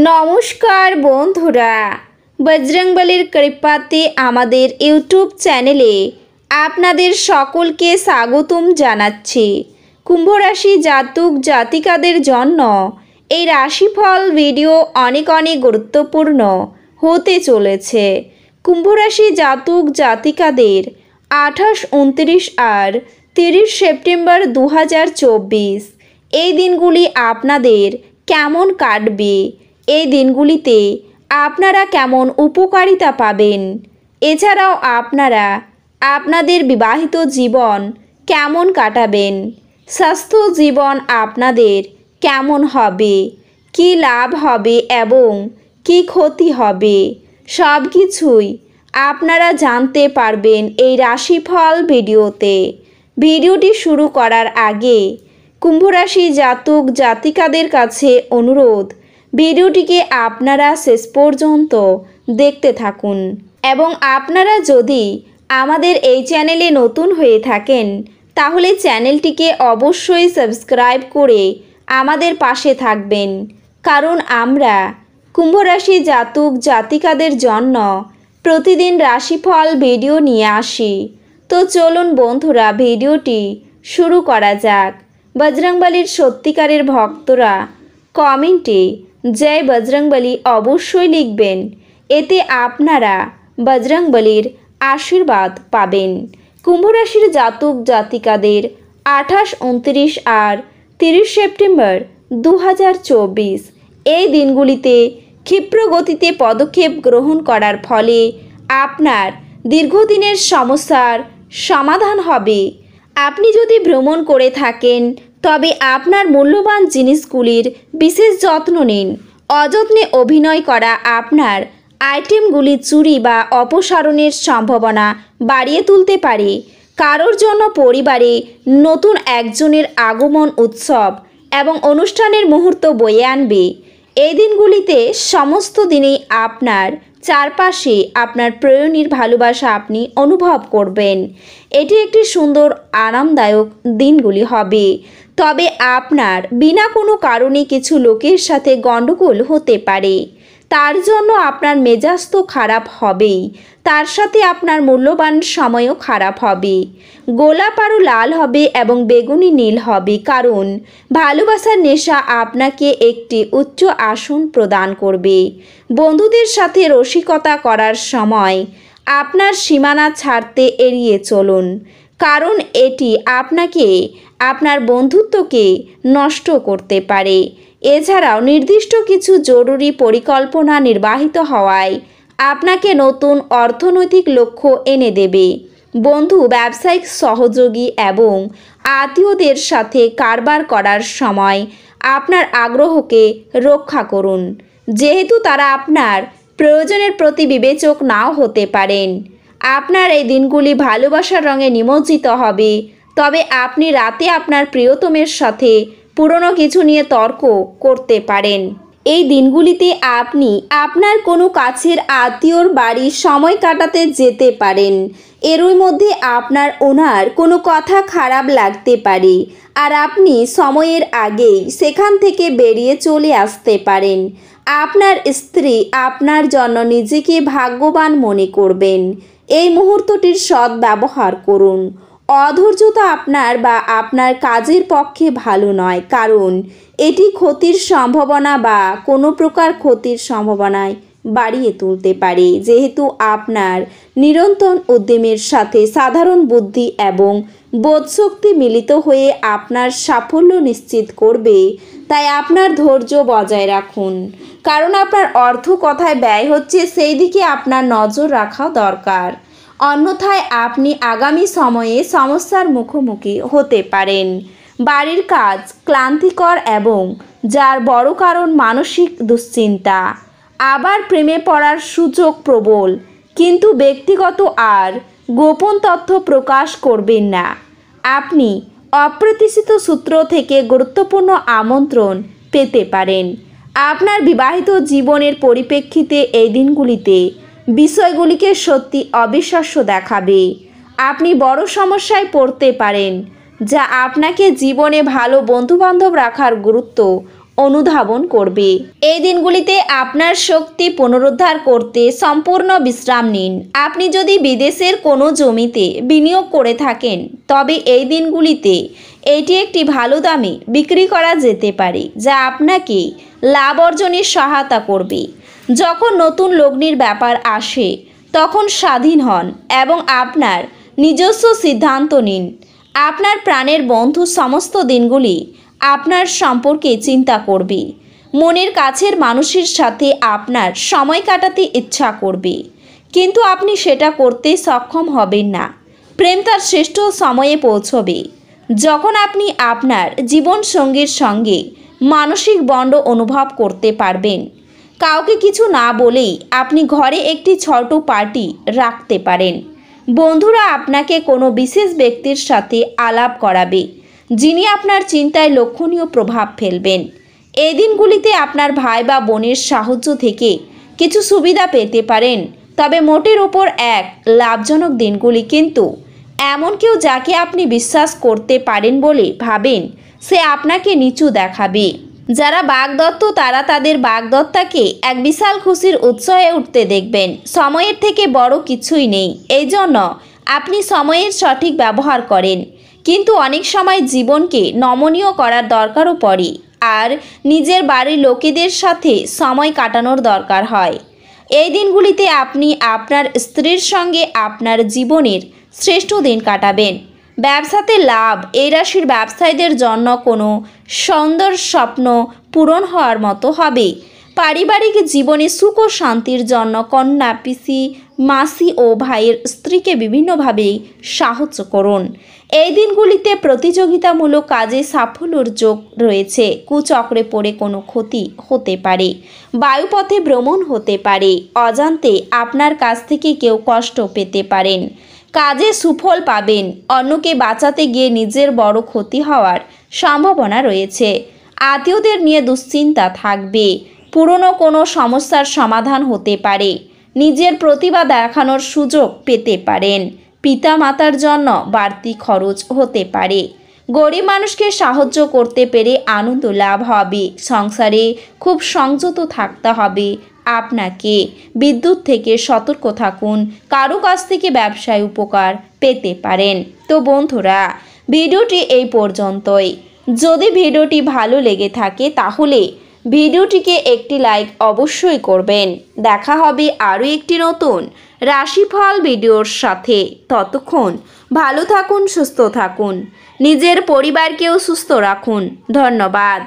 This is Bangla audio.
নমস্কার বন্ধুরা, বজরংবলীর কৃপাতে আমাদের ইউটিউব চ্যানেলে আপনাদের সকলকে স্বাগতম জানাচ্ছি। কুম্ভ রাশি জাতক জাতিকাদের জন্য এই রাশিফল ভিডিও অনেক গুরুত্বপূর্ণ হতে চলেছে। কুম্ভ রাশি জাতক জাতিকাদের 28, 29 আর 30 সেপ্টেম্বর 2024 এই দিনগুলি আপনাদের কেমন কাটবে, এই দিনগুলিতে আপনারা কেমন উপকারিতা পাবেন, এছাড়াও আপনারা আপনাদের বিবাহিত জীবন কেমন কাটাবেন, স্বাস্থ্য জীবন আপনাদের কেমন হবে, কি লাভ হবে এবং কি ক্ষতি হবে, সব কিছুই আপনারা জানতে পারবেন এই রাশিফল ভিডিওতে। ভিডিওটি শুরু করার আগে কুম্ভ রাশি জাতক জাতিকাদের কাছে অনুরোধ, ভিডিওটিকে আপনারা শেষ পর্যন্ত দেখতে থাকুন এবং আপনারা যদি আমাদের এই চ্যানেলে নতুন হয়ে থাকেন তাহলে চ্যানেলটিকে অবশ্যই সাবস্ক্রাইব করে আমাদের পাশে থাকবেন, কারণ আমরা কুম্ভ রাশি জাতক জাতিকাদের জন্য প্রতিদিন রাশিফল ভিডিও নিয়ে আসি। তো চলুন বন্ধুরা, ভিডিওটি শুরু করা যাক। বজরংবলীর সত্যিকারের ভক্তরা কমেন্টে জয় বজরংবলী অবশ্যই লিখবেন, এতে আপনারা বজরংবলীর আশীর্বাদ পাবেন। কুম্ভ রাশির জাতক জাতিকাদের 28, 29 আর 30 সেপ্টেম্বর 2024 এই দিনগুলিতে ক্ষিপ্র গতিতে পদক্ষেপ গ্রহণ করার ফলে আপনার দীর্ঘদিনের সমস্যার সমাধান হবে। আপনি যদি ভ্রমণ করে থাকেন তবে আপনার মূল্যবান জিনিসগুলির বিশেষ যত্ন নিন। অযত্নে অভিনয় করা আপনার আইটেমগুলি চুরি বা অপসারণের সম্ভাবনা বাড়িয়ে তুলতে পারে। কারোর জন্য পরিবারে নতুন একজনের আগমন উৎসব এবং অনুষ্ঠানের মুহূর্ত বয়ে আনবে। এই দিনগুলিতে সমস্ত দিনেই আপনার চারপাশে আপনার প্রেয়সীর ভালোবাসা আপনি অনুভব করবেন। এটি একটি সুন্দর আরামদায়ক দিনগুলি হবে, তবে আপনার বিনা কোনো কারণে কিছু লোকের সাথে গণ্ডগোল হতে পারে। তার জন্য আপনার মেজাজ তো খারাপ হবেই, তার সাথে আপনার মূল্যবান সময়ও খারাপ হবে। গোলাপ আরও লাল হবে এবং বেগুনি নীল হবে, কারণ ভালোবাসার নেশা আপনাকে একটি উচ্চ আসন প্রদান করবে। বন্ধুদের সাথে রসিকতা করার সময় আপনার সীমানা ছাড়তে এড়িয়ে চলুন, কারণ এটি আপনাকে আপনার বন্ধুত্বকে নষ্ট করতে পারে। এছাড়াও নির্দিষ্ট কিছু জরুরি পরিকল্পনা নির্বাহিত হওয়ায় আপনাকে নতুন অর্থনৈতিক লক্ষ্য এনে দেবে। বন্ধু, ব্যবসায়িক সহযোগী এবং আত্মীয়দের সাথে কারবার করার সময় আপনার আগ্রহকে রক্ষা করুন, যেহেতু তারা আপনার প্রয়োজনের প্রতি বিবেচক নাও হতে পারেন। আপনার এই দিনগুলি ভালোবাসার রঙে নিমজ্জিত হবে, তবে আপনি রাতে আপনার প্রিয়তমের সাথে পুরনো কিছু নিয়ে তর্ক করতে পারেন। এই দিনগুলিতে আপনি আপনার কোনো কাছের আত্মীয়র বাড়ি সময় কাটাতে যেতে পারেন। এরই মধ্যে আপনার ওনার কোনো কথা খারাপ লাগতে পারে, আর আপনি সময়ের আগেই সেখান থেকে বেরিয়ে চলে আসতে পারেন। আপনার স্ত্রী আপনার জন্য নিজেকে ভাগ্যবান মনে করবেন। এই মুহূর্তটির সদ্ব্যবহার করুন। অধৈর্যতা আপনার বা আপনার কাজের পক্ষে ভালো নয়, কারণ এটি ক্ষতির সম্ভাবনা বা কোনো প্রকার ক্ষতির সম্ভাবনায় বাড়িয়ে তুলতে পারে। যেহেতু আপনার নিরন্তর উদ্যমের সাথে সাধারণ বুদ্ধি এবং বোধশক্তি মিলিত হয়ে আপনার সাফল্য নিশ্চিত করবে, তাই আপনার ধৈর্য বজায় রাখুন, কারণ আপনার অর্থ কথায় ব্যয় হচ্ছে সেই দিকে আপনার নজর রাখা দরকার। অন্যথায় আপনি আগামী সময়ে সমস্যার মুখোমুখি হতে পারেন। বাড়ির কাজ ক্লান্তিকর এবং যার বড় কারণ মানসিক দুশ্চিন্তা। আবার প্রেমে পড়ার সুযোগ প্রবল, কিন্তু ব্যক্তিগত আর গোপন তথ্য প্রকাশ করবেন না। আপনি অপ্রত্যাশিত সূত্র থেকে গুরুত্বপূর্ণ আমন্ত্রণ পেতে পারেন। আপনার বিবাহিত জীবনের পরিপ্রেক্ষিতে এই দিনগুলিতে বিষয়গুলিকে সত্যি অবিশ্বাস্য দেখাবে। আপনি বড় সমস্যায় পড়তে পারেন, যা আপনাকে জীবনে ভালো বন্ধুবান্ধব রাখার গুরুত্ব অনুধাবন করবে। এই দিনগুলিতে আপনার শক্তি পুনরুদ্ধার করতে সম্পূর্ণ বিশ্রাম নিন। আপনি যদি বিদেশের কোনো জমিতে বিনিয়োগ করে থাকেন তবে এই দিনগুলিতে এটি একটি ভালো দামে বিক্রি করা যেতে পারে, যা আপনাকে লাভ অর্জনে সহায়তা করবে। যখন নতুন লগ্নির ব্যাপার আসে তখন স্বাধীন হন এবং আপনার নিজস্ব সিদ্ধান্ত নিন। আপনার প্রাণের বন্ধু সমস্ত দিনগুলি আপনার সম্পর্কে চিন্তা করবে। মনের কাছের মানুষের সাথে আপনার সময় কাটাতে ইচ্ছা করবে, কিন্তু আপনি সেটা করতে সক্ষম হবেন না। প্রেম তার শ্রেষ্ঠ সময়ে পৌঁছবে যখন আপনি আপনার জীবনসঙ্গীর সঙ্গে মানসিক বন্ড অনুভব করতে পারবেন। কাউকে কিছু না বলেই আপনি ঘরে একটি ছোট পার্টি রাখতে পারেন। বন্ধুরা আপনাকে কোনো বিশেষ ব্যক্তির সাথে আলাপ করাবে, যিনি আপনার চিন্তায় লক্ষণীয় প্রভাব ফেলবেন। এই দিনগুলিতে আপনার ভাই বা বোনের সাহায্য থেকে কিছু সুবিধা পেতে পারেন, তবে মোটের ওপর এক লাভজনক দিনগুলি। কিন্তু এমন কেউ যাকে আপনি বিশ্বাস করতে পারেন বলে ভাবেন, সে আপনাকে নিচু দেখাবে। যারা বাগদত্ত তারা তাদের বাগদত্তাকে এক বিশাল খুশির উৎস হয়ে উঠতে দেখবেন। সময়ের থেকে বড় কিছুই নেই, এই জন্য আপনি সময়ের সঠিক ব্যবহার করেন। কিন্তু অনেক সময় জীবনকে নমনীয় করার দরকারও পড়ে, আর নিজের বাড়ির লোকেদের সাথে সময় কাটানোর দরকার হয়। এই দিনগুলিতে আপনি আপনার স্ত্রীর সঙ্গে আপনার জীবনের শ্রেষ্ঠ দিন কাটাবেন। ব্যবসাতে লাভ। এই রাশির ব্যবসায়ীদের জন্য কোনো সুন্দর স্বপ্ন পূরণ হওয়ার মতো হবে। পারিবারিক জীবনে সুখ ও শান্তির জন্য কন্যা, পিসি, মাসি ও ভাইয়ের স্ত্রীকে বিভিন্নভাবে সাহায্য করুন। এই দিনগুলিতে প্রতিযোগিতামূলক কাজে সাফল্যের যোগ রয়েছে। কুচক্রে পড়ে কোনো ক্ষতি হতে পারে। বায়ুপথে ভ্রমণ হতে পারে। অজান্তে আপনার কাছ থেকে কেউ কষ্ট পেতে পারেন। কাজে সুফল পাবেন। অন্যকে বাঁচাতে গিয়ে নিজের বড় ক্ষতি হওয়ার সম্ভাবনা রয়েছে। আত্মীয়দের নিয়ে দুশ্চিন্তা থাকবে। পুরনো কোনো সমস্যার সমাধান হতে পারে। নিজের প্রতিভা দেখানোর সুযোগ পেতে পারেন। পিতামাতার জন্য বাড়তি খরচ হতে পারে। গরিব মানুষকে সাহায্য করতে পেরে আনন্দ লাভ হবে। সংসারে খুব সংযত থাকতে হবে আপনাকে। বিদ্যুৎ থেকে সতর্ক থাকুন। কারো কাছ থেকে ব্যবসায় উপকার পেতে পারেন। তো বন্ধুরা, ভিডিওটি এই পর্যন্তই। যদি ভিডিওটি ভালো লেগে থাকে তাহলে ভিডিওটিকে একটি লাইক অবশ্যই করবেন। দেখা হবে আরও একটি নতুন রাশিফল ভিডিওর সাথে। ততক্ষণ ভালো থাকুন, সুস্থ থাকুন, নিজের পরিবারকেও সুস্থ রাখুন। ধন্যবাদ।